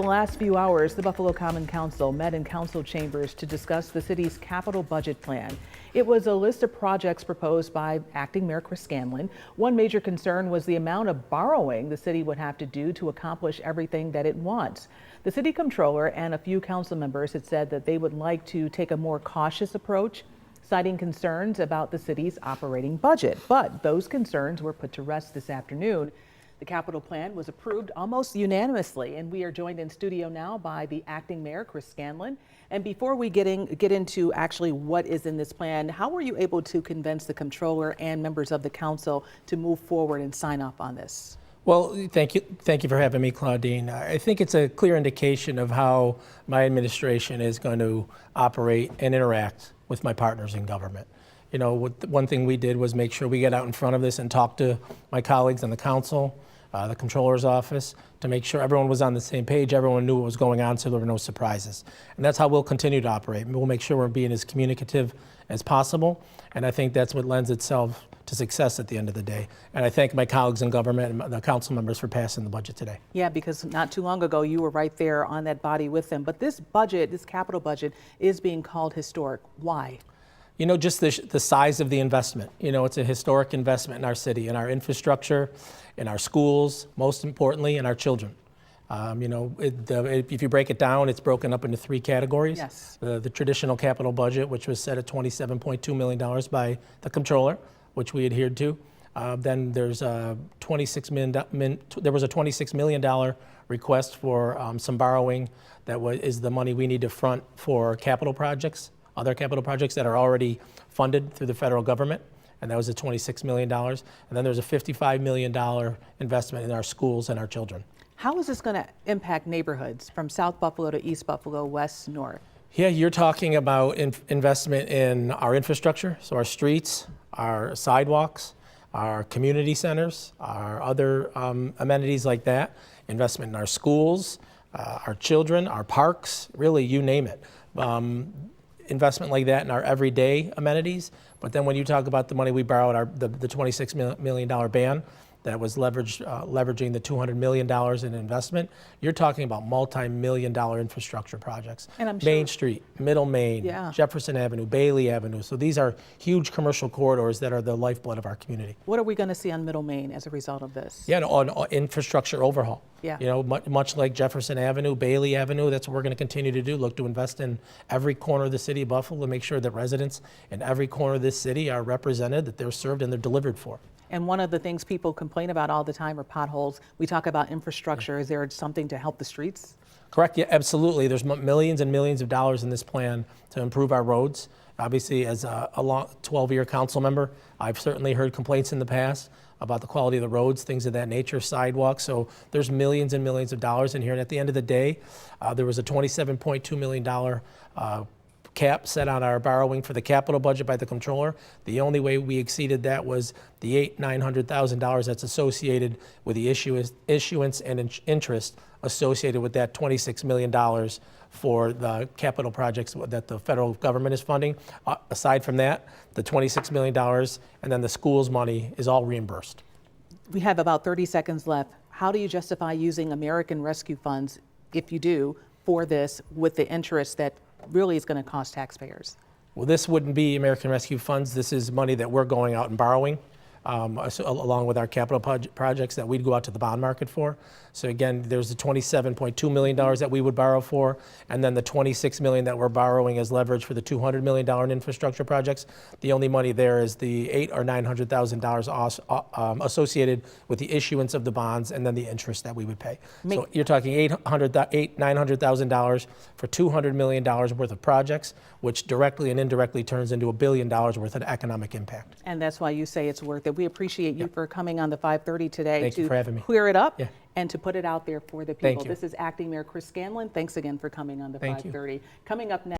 The last few hours, the Buffalo Common Council met in council chambers to discuss the city's capital budget plan. It was a list of projects proposed by Acting Mayor Chris Scanlon. One major concern was the amount of borrowing the city would have to do to accomplish everything that it wants. The city comptroller and a few council members had said that they would like to take a more cautious approach, citing concerns about the city's operating budget. But those concerns were put to rest this afternoon. The capital plan was approved almost unanimously, and we are joined in studio now by the Acting Mayor Chris Scanlon. And before we get into actually what is in this plan, how were you able to convince the comptroller and members of the council to move forward and sign off on this? Well, thank you for having me, Claudine. I think it's a clear indication of how my administration is going to operate and interact with my partners in government. You know, one thing we did was make sure we get out in front of this and talk to my colleagues on the council, the comptroller's office, to make sure everyone was on the same page, everyone knew what was going on, so there were no surprises. And that's how we'll continue to operate. We'll make sure we're being as communicative as possible, and I think that's what lends itself to success at the end of the day. And I thank my colleagues in government and the council members for passing the budget today. Yeah, because not too long ago, you were right there on that body with them. But this budget, this capital budget, is being called historic. Why? You know, just the size of the investment. You know, it's a historic investment in our city, in our infrastructure, in our schools, most importantly, in our children. You know, if you break it down, it's broken up into three categories. Yes. The traditional capital budget, which was set at $27.2 million by the comptroller, which we adhered to. Then there's a $26 million request for some borrowing that is the money we need to front for capital projects, other capital projects that are already funded through the federal government, and that was at $26 million. And then there's a $55 million investment in our schools and our children. How is this going to impact neighborhoods from South Buffalo to East Buffalo, west, north? Yeah, you're talking about investment in our infrastructure, so our streets, our sidewalks, our community centers, our other amenities like that, investment in our schools, our children, our parks, really you name it. Investment like that in our everyday amenities. But then when you talk about the money we borrowed, the $26 million ban that was leveraging the $200 million in investment, you're talking about multi-million-dollar infrastructure projects. And I'm Main sure, Street, Middle Main, yeah, Jefferson Avenue, Bailey Avenue. So these are huge commercial corridors that are the lifeblood of our community. What are we going to see on Middle Main as a result of this? Yeah, on infrastructure overhaul. Yeah. You know, much like Jefferson Avenue, Bailey Avenue, that's what we're going to continue to do. Look to invest in every corner of the city of Buffalo to make sure that residents in every corner of this city are represented, that they're served and they're delivered for. And one of the things people complain about all the time are potholes. We talk about infrastructure. Is there something to help the streets? Correct, yeah, absolutely. There's millions and millions of dollars in this plan to improve our roads. Obviously, as a long 12-year council member, I've certainly heard complaints in the past about the quality of the roads, things of that nature, sidewalks. So there's millions and millions of dollars in here. And at the end of the day, there was a $27.2 million cap set on our borrowing for the capital budget by the comptroller. The only way we exceeded that was the $900,000 that's associated with the issuance and interest associated with that $26 million for the capital projects that the federal government is funding. Aside from that, the $26 million and then the school's money is all reimbursed. We have about 30 seconds left. How do you justify using American Rescue funds, if you do, for this with the interest that really is going to cost taxpayers? Well, this wouldn't be American Rescue funds. This is money that we're going out and borrowing, along with our capital projects that we'd go out to the bond market for. So again, there's the $27.2 million that we would borrow for, and then the $26 million that we're borrowing as leverage for the $200 million in infrastructure projects. The only money there is the $800,000 or $900,000 associated with the issuance of the bonds and then the interest that we would pay. So you're talking $900,000 for $200 million worth of projects, which directly and indirectly turns into $1 billion worth of economic impact. And that's why you say it's worth it. We appreciate you for coming on the 530 today Thank you for having me. Clear it up and to put it out there for the people. Thank you. This is Acting Mayor Chris Scanlon. Thanks again for coming on the 530. Coming up next.